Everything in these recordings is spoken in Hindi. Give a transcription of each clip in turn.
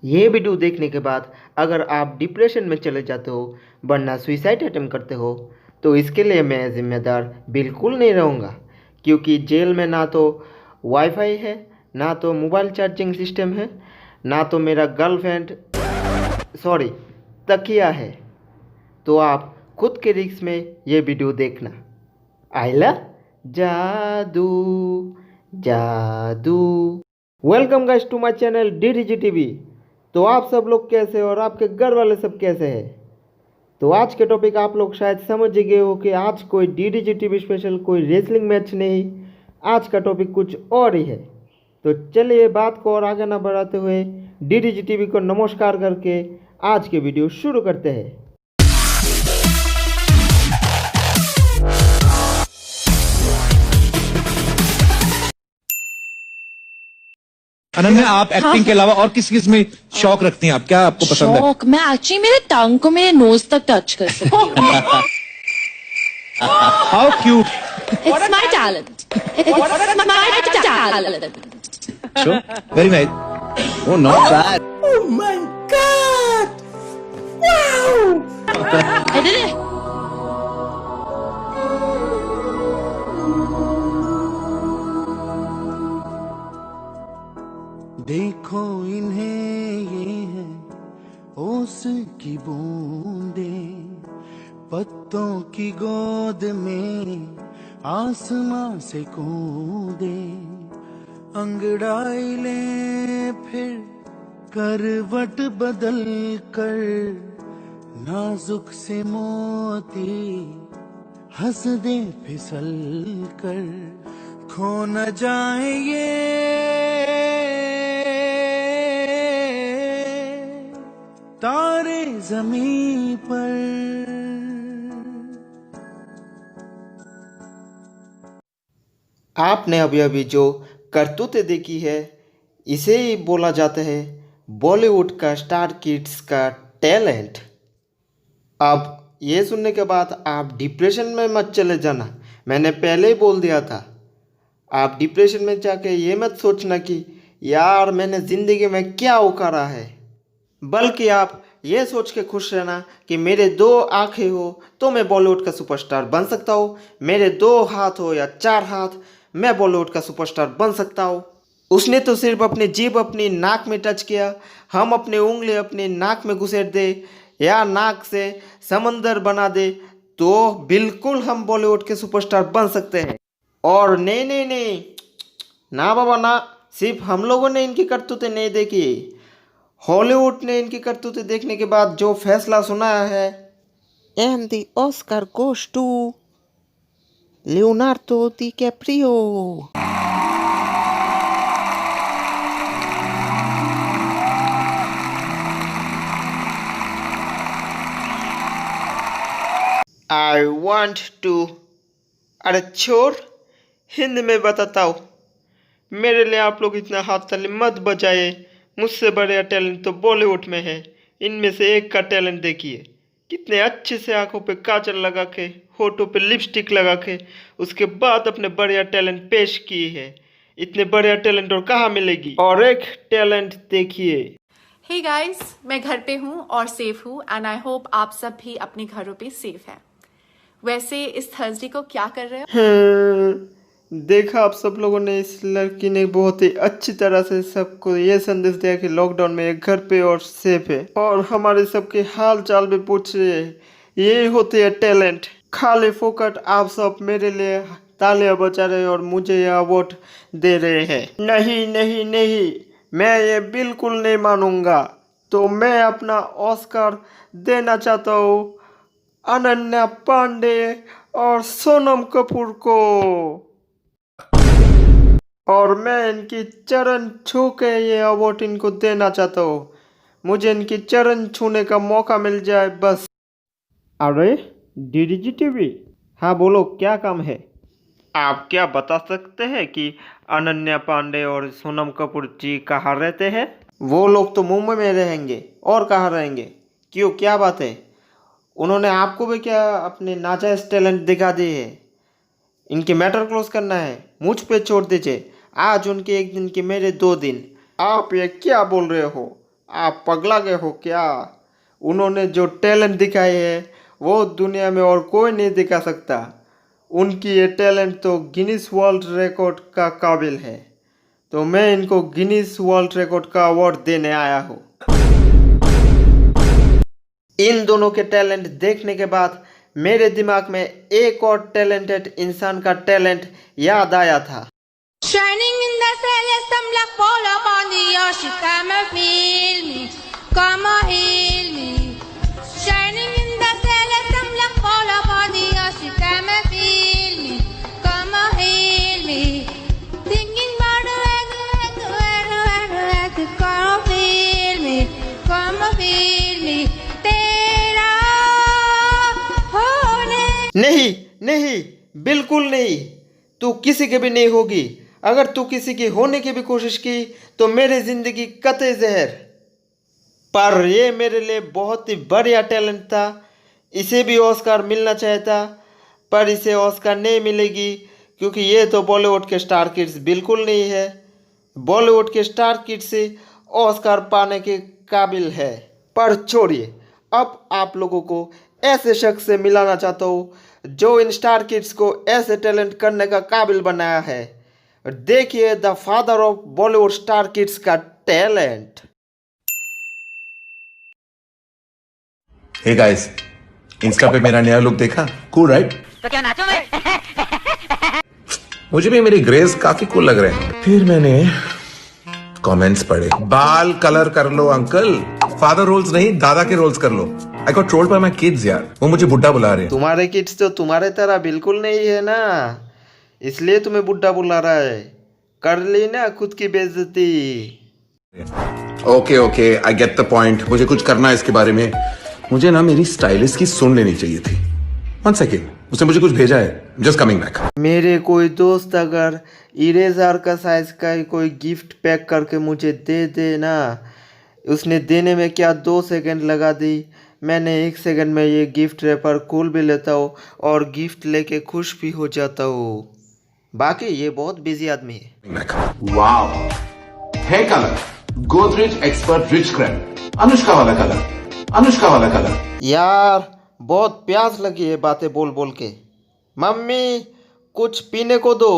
ये वीडियो देखने के बाद अगर आप डिप्रेशन में चले जाते हो वरना सुइसाइड अटेम्प्ट करते हो तो इसके लिए मैं जिम्मेदार बिल्कुल नहीं रहूँगा, क्योंकि जेल में ना तो वाईफाई है, ना तो मोबाइल चार्जिंग सिस्टम है, ना तो मेरा गर्लफ्रेंड सॉरी तकिया है। तो आप खुद के रिस्क में ये वीडियो देखना। आइला जादू जादू। Welcome guys to my channel DDG TV. तो आप सब लोग कैसे हो और आपके घर वाले सब कैसे हैं? तो आज के टॉपिक आप लोग शायद समझ ही गए हो कि आज कोई डीडीजी टीवी स्पेशल कोई रेसलिंग मैच नहीं, आज का टॉपिक कुछ और ही है। तो चलिए बात को और आगे ना बढ़ाते हुए डीडीजी टीवी को नमस्कार करके आज के वीडियो शुरू करते हैं। अनन्या, आप एक्टिंग के अलावा और किस किस में शौक रखती हैं? आप क्या आपको पसंद है? शौक मैं एक्चुअली मेरे टंग को मेरे नोज तक टच कर सकती हूँ। How cute. It's my talent. It's my talent. Very nice. Oh not bad. Oh my God! Wow! I did it. देखो इन्हें, ये है ओस की बूंदे, पत्तों की गोद में आसमां से कूदे, अंगड़ाई ले फिर करवट बदल कर, नाजुक से मोती हंस दे फिसल कर, खो न जाए ये तारे जमीन पर। आपने अभी अभी जो करतूतें देखी है इसे ही बोला जाता है बॉलीवुड का स्टार किड्स का टैलेंट। अब ये सुनने के बाद आप डिप्रेशन में मत चले जाना, मैंने पहले ही बोल दिया था। आप डिप्रेशन में जाके ये मत सोचना कि यार मैंने ज़िंदगी में क्या उखाड़ा है, बल्कि आप ये सोच के खुश रहना कि मेरे दो आंखें हो तो मैं बॉलीवुड का सुपरस्टार बन सकता हूँ, मेरे दो हाथ हो या चार हाथ मैं बॉलीवुड का सुपरस्टार बन सकता हूँ। उसने तो सिर्फ अपनी जीभ अपनी नाक में टच किया, हम अपनी उंगली अपनी नाक में घुसेड़ दे या नाक से समंदर बना दे तो बिल्कुल हम बॉलीवुड के सुपरस्टार बन सकते हैं। और नहीं नहीं नहीं, ना बाबा ना, सिर्फ हम लोगों ने इनकी करतूतें नहीं देखी, हॉलीवुड ने इनकी करतूतें देखने के बाद जो फैसला सुनाया है। And the Oscar goes to Leonardo DiCaprio. I want to, अरे छोड़, हिंदी में बताता हूँ। मेरे लिए आप लोग इतना हाथ ताली मत बजाइए, मुझसे बड़े टैलेंट तो बॉलीवुड में है। इनमें से एक का टैलेंट देखिए, कितने अच्छे से आंखों पे काजल लगा के, होठों पे लिपस्टिक लगा के उसके बाद अपने बढ़िया टैलेंट पेश किए है। इतने बढ़िया टैलेंट और कहाँ मिलेगी। और एक टैलेंट देखिए। हे गाइस, मैं घर पे हूँ और सेफ हूँ एंड आई होप आप सब भी अपने घरों पे सेफ हैं। वैसे इस थर्सडे को क्या कर रहे हो? देखा आप सब लोगों ने, इस लड़की ने बहुत ही अच्छी तरह से सबको ये संदेश दिया कि लॉकडाउन में एक घर पे और सेफ है, और हमारे सबके हाल चाल भी पूछ रहे हैं। ये होते हैं टैलेंट। खाली फोकट आप सब मेरे लिए तालियां बजा रहे हैं और मुझे यह अवार्ड दे रहे हैं। नहीं नहीं नहीं, मैं ये बिल्कुल नहीं मानूंगा। तो मैं अपना ऑस्कर देना चाहता हूँ अनन्या पांडे और सोनम कपूर को, और मैं इनकी चरण छू के ये अवार्ड इनको देना चाहता हूँ। मुझे इनकी चरण छूने का मौका मिल जाए बस। अरे डीडीजी टीवी, हाँ बोलो, क्या काम है? आप क्या बता सकते हैं कि अनन्या पांडे और सोनम कपूर जी कहाँ रहते हैं? वो लोग तो मुंबई में रहेंगे, और कहाँ रहेंगे? क्यों, क्या बात है? उन्होंने आपको भी क्या अपने नाजायज टैलेंट दिखा दिए है? इनके मैटर क्लोज करना है, मुझ पे छोड़ दीजिए। आज उनके एक दिन के मेरे 2 दिन। आप ये क्या बोल रहे हो? आप पगला गए हो क्या? उन्होंने जो टैलेंट दिखाए है वो दुनिया में और कोई नहीं दिखा सकता। उनकी ये टैलेंट तो गिनीज वर्ल्ड रिकॉर्ड का काबिल है। तो मैं इनको गिनीज वर्ल्ड रिकॉर्ड का अवार्ड देने आया हूँ। इन दोनों के टैलेंट देखने के बाद मेरे दिमाग में एक और टैलेंटेड इंसान का टैलेंट याद आया था। Shining in the celeste, some black ball upon the ocean. Come and feel me, come and heal me. Shining in the celeste, some black ball upon the ocean. Come and feel me, come and heal me. Thinking about come and feel me, come and feel me. तेरा होने नहीं नहीं, बिल्कुल नहीं। तू किसी के भी नहीं होगी। अगर तू किसी की होने की भी कोशिश की तो मेरी जिंदगी कतई जहर। पर ये मेरे लिए बहुत ही बढ़िया टैलेंट था। इसे भी ऑस्कार मिलना चाहिए था, पर इसे ऑस्कार नहीं मिलेगी क्योंकि ये तो बॉलीवुड के स्टार किड्स बिल्कुल नहीं है। बॉलीवुड के स्टार किड्स से ऑस्कार पाने के काबिल है। पर छोड़िए, अब आप लोगों को ऐसे शख्स से मिलाना चाहता हूँ जो इन स्टार किड्स को ऐसे टैलेंट करने का काबिल बनाया है। देखिए the father of Bollywood star kids का टैलेंट। हे गाइस, इंस्टा पे मेरा नया लुक देखा? Cool right? तो क्या नाचो मैं? मुझे भी मेरी ग्रेस काफी कूल लग रहे हैं। फिर मैंने कमेंट्स पढ़े, बाल कलर कर लो अंकल, फादर रोल्स नहीं दादा के रोल्स कर लो। I got trolled by my kids यार, वो मुझे बुड्ढा बुला रहे हैं। तुम्हारे किड्स तो तुम्हारे तरह बिल्कुल नहीं है ना, इसलिए तुम्हें बुड्ढा बुला रहा है। कर ली ना खुद की बेइज्जती। Okay okay, I get the point. मुझे कुछ करना है इसके बारे में। मुझे ना मेरी स्टाइलिस्ट की सुन लेनी चाहिए थी। 1 सेकेंड, उसने मुझे कुछ भेजा है, जस्ट कमिंग बैक। मेरे कोई दोस्त अगर इरेजर का साइज का ही कोई गिफ्ट पैक करके मुझे दे दे ना, उसने देने में क्या 2 सेकंड लगा दी, मैंने 1 सेकंड में ये गिफ्ट रैपर खोल भी लेता हूँ और गिफ्ट लेके खुश भी हो जाता हूँ। बाकी ये बहुत बिजी आदमी है। Wow, hair colour Godrej expert rich creme, Anushka वाला कलर, अनुष्का वाला कलर। यार बहुत प्यास लगी है बातें बोल बोल के। मम्मी कुछ पीने को दो।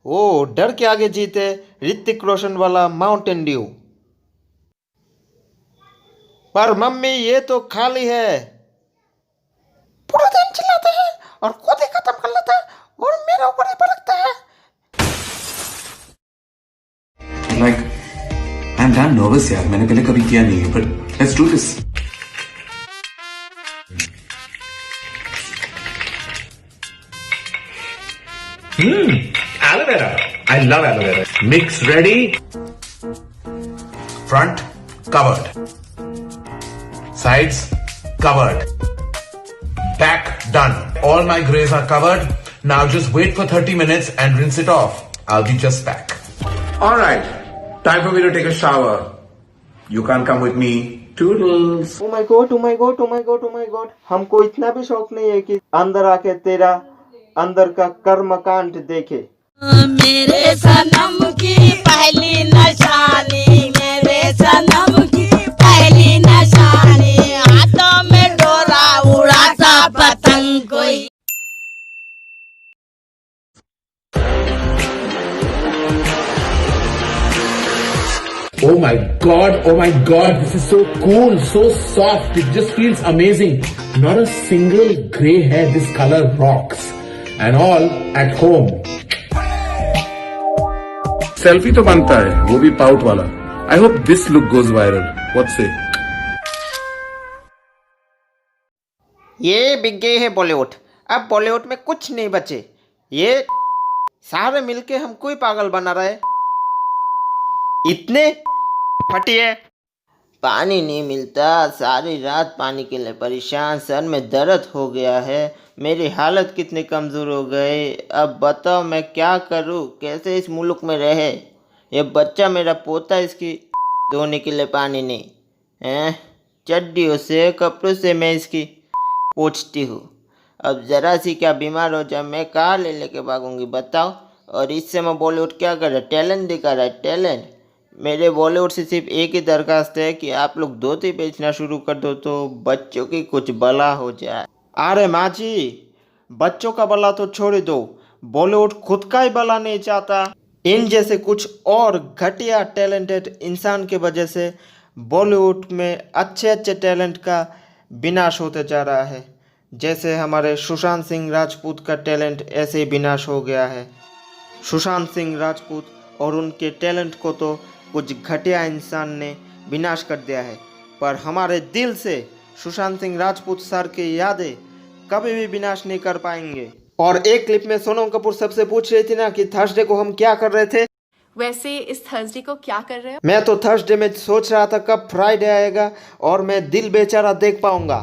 ओ डर के आगे जीते ऋतिक रोशन वाला माउंटेन ड्यू। पर मम्मी ये तो खाली है। पूरा दिन चिल्लाते हैं और खुद ही खत्म कर लेता है और मेरे ऊपर ही भड़कता है। Like I am damn nervous यार, मैंने पहले कभी किया नहीं है, but let's do this. Aloe vera. I love aloe vera. Mix ready. Front covered. Sides covered. Back done. All my grays are covered. Now just wait for 30 minutes and rinse it off. I'll be just back. Alright. Time for me to take a shower. You can't come with me. Toodles. Oh my god, oh my god, oh my god, oh my god. हमको इतना भी शौक नहीं है कि अंदर आके तेरा अंदर का कर्मकांड देखे। मेरे सनम की पहली निशानी, मेरे सनम की पहली निशानी, हाथों में डोरा उड़ाता पतंग कोई। Oh my god, this is so cool, so soft, it just feels amazing. Not a single grey hair, this color rocks. And all at home. Selfie तो बनता है, वो भी पाउट वाला. I hope this look goes viral. What say? ये बिक गए है बॉलीवुड। अब बॉलीवुड में कुछ नहीं बचे। ये सारे मिलके हमको ही पागल बना रहे। इतने फटिए। पानी नहीं मिलता, सारी रात पानी के लिए परेशान, सर में दर्द हो गया है, मेरी हालत कितनी कमज़ोर हो गई। अब बताओ मैं क्या करूं, कैसे इस मुल्क में रहे। ये बच्चा मेरा पोता, इसकी धोने के लिए पानी नहीं हैं। चड्डियों से कपड़ों से मैं इसकी पोंछती हूँ। अब ज़रा सी क्या बीमार हो जाए मैं कहाँ ले लेके भागूंगी बताओ। और इससे मैं बॉलीवुड क्या कर रहा है, टैलेंट दिखा रहा है, टैलेंट। मेरे बॉलीवुड से सिर्फ एक ही दरखास्त है कि आप लोग धोती बेचना शुरू कर दो तो बच्चों की कुछ भला हो जाए। अरे माँ जी, बच्चों का भला तो छोड़ दो, बॉलीवुड खुद का ही भला नहीं चाहता। इन जैसे कुछ और घटिया टैलेंटेड इंसान की वजह से बॉलीवुड में अच्छे अच्छे टैलेंट का विनाश होते जा रहा है। जैसे हमारे सुशांत सिंह राजपूत का टैलेंट ऐसे ही विनाश हो गया है। सुशांत सिंह राजपूत और उनके टैलेंट को तो कुछ घटिया इंसान ने विनाश कर दिया है, पर हमारे दिल से सुशांत सिंह राजपूत सर की यादें कभी भी विनाश नहीं कर पाएंगे। और एक क्लिप में सोनम कपूर सबसे पूछ रही थी ना कि थर्सडे को हम क्या कर रहे थे। वैसे इस थर्सडे को क्या कर रहे हो? मैं तो थर्सडे में सोच रहा था कब फ्राइडे आएगा और मैं दिल बेचारा देख पाऊंगा।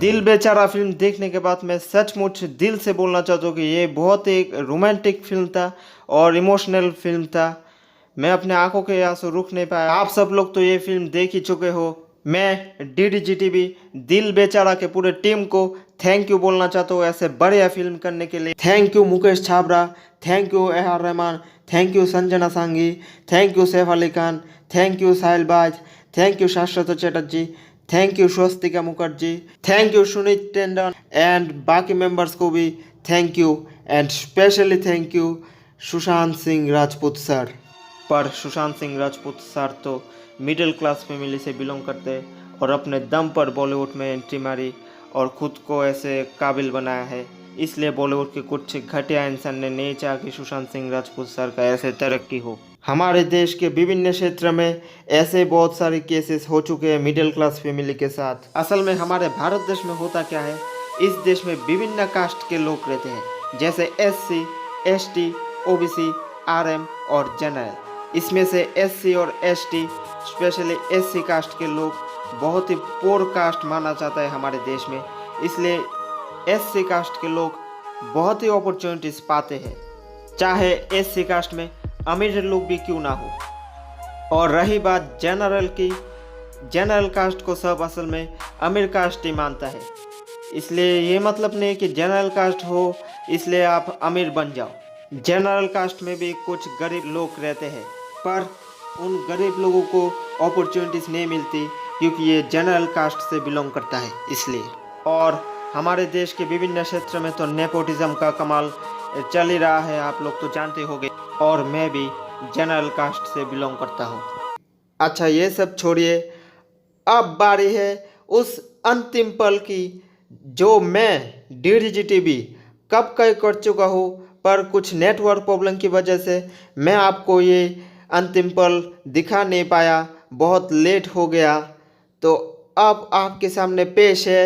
दिल बेचारा फिल्म देखने के बाद मैं सचमुच दिल से बोलना चाहता हूँ कि ये बहुत ही रोमांटिक फिल्म था और इमोशनल फिल्म था। मैं अपने आंखों के आंसू रुक नहीं पाया। आप सब लोग तो ये फिल्म देख ही चुके हो। मैं DDGTV दिल बेचारा के पूरे टीम को थैंक यू बोलना चाहता हूँ ऐसे बढ़िया फिल्म करने के लिए। Thank you Mukesh Chhabra, thank you AR Rahman, thank you Sanjana Sanghi, thank you Saif Ali Khan, thank you Sahil Baaz, thank you Shashwat Chatterjee, thank you Swastika Mukherjee, thank you Sunit Tandon and बाकी मेंबर्स को भी thank you and specially thank you Sushant Singh Rajput sir. पर सुशांत सिंह राजपूत सर तो मिडिल क्लास फैमिली से बिलोंग करते और अपने दम पर बॉलीवुड में एंट्री मारी और खुद को ऐसे काबिल बनाया है। इसलिए बॉलीवुड के कुछ घटिया इंसान ने नहीं चाहा कि सुशांत सिंह राजपूत सर का ऐसे तरक्की हो। हमारे देश के विभिन्न क्षेत्र में ऐसे बहुत सारे केसेस हो चुके हैं मिडिल क्लास फैमिली के साथ। असल में हमारे भारत देश में होता क्या है, इस देश में विभिन्न कास्ट के लोग रहते हैं, जैसे SC, ST, OBC, RM और जनरल। इसमें से SC और ST स्पेशली SC कास्ट के लोग बहुत ही पोर कास्ट माना जाता है हमारे देश में। इसलिए SC कास्ट के लोग बहुत ही अपॉर्चुनिटीज पाते हैं, चाहे SC कास्ट में अमीर लोग भी क्यों ना हो। और रही बात जनरल की, जनरल कास्ट को सब असल में अमीर कास्ट ही मानता है। इसलिए ये मतलब नहीं कि जनरल कास्ट हो इसलिए आप अमीर बन जाओ। जनरल कास्ट में भी कुछ गरीब लोग रहते हैं, पर उन गरीब लोगों को अपॉर्चुनिटीज नहीं मिलती क्योंकि ये जनरल कास्ट से बिलोंग करता है इसलिए। और हमारे देश के विभिन्न क्षेत्र में तो नेपोटिज्म का कमाल चल ही रहा है, आप लोग तो जानते होंगे। और मैं भी जनरल कास्ट से बिलोंग करता हूँ। अच्छा ये सब छोड़िए, अब बारी है उस अंतिम पल की जो मैं DDGTV कब का कर चुका हूँ, पर कुछ नेटवर्क प्रॉब्लम की वजह से मैं आपको ये अंतिम पल दिखा नहीं पाया, बहुत लेट हो गया। तो अब आपके सामने पेश है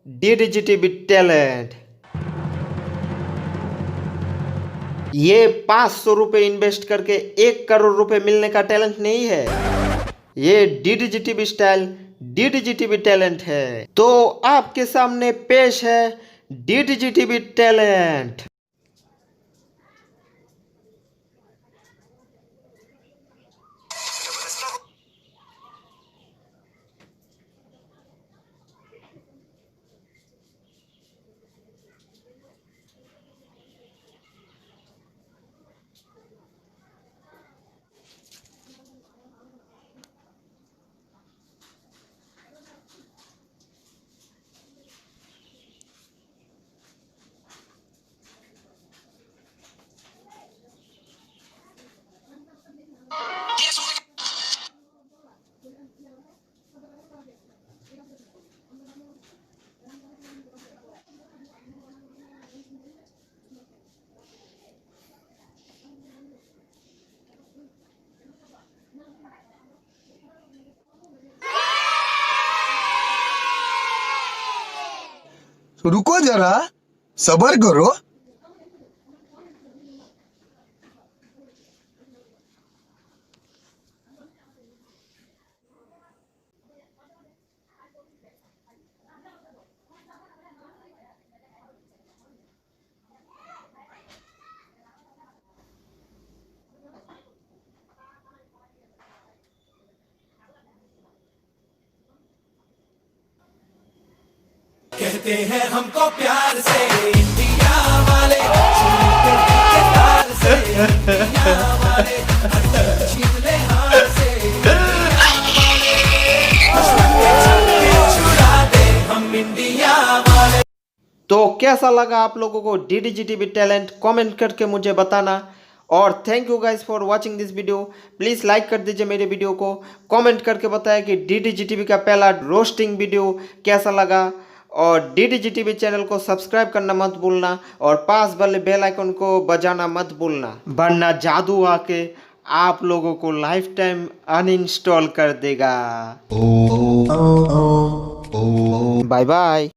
DDGTV टैलेंट। ये 500 रुपये इन्वेस्ट करके 1 करोड़ रुपए मिलने का टैलेंट नहीं है, ये DDGTV स्टाइल DDGTV टैलेंट है। तो आपके सामने पेश है DDGTV टैलेंट। रुको जरा, सबर करो। कहते कहते हैं हमको प्यार से इंडिया वाले, सुनते हैं के तार से इंडिया वाले, हर तरफ छीन ले हार से इंडिया वाले, दुश्मन के छक्के छुड़ा दे हम इंडिया वाले। तो कैसा लगा आप लोगों को DDGTV टैलेंट, कमेंट करके मुझे बताना। और thank you guys for watching this video. Please like कर दीजिए मेरे वीडियो को, कमेंट करके बताएं कि DDGTV का पहला रोस्टिंग वीडियो कैसा लगा। और DDGTV चैनल को सब्सक्राइब करना मत भूलना और पास वाले बेल आइकन को बजाना मत भूलना, वरना जादू आके आप लोगों को लाइफ टाइम अनइंस्टॉल कर देगा। Bye bye.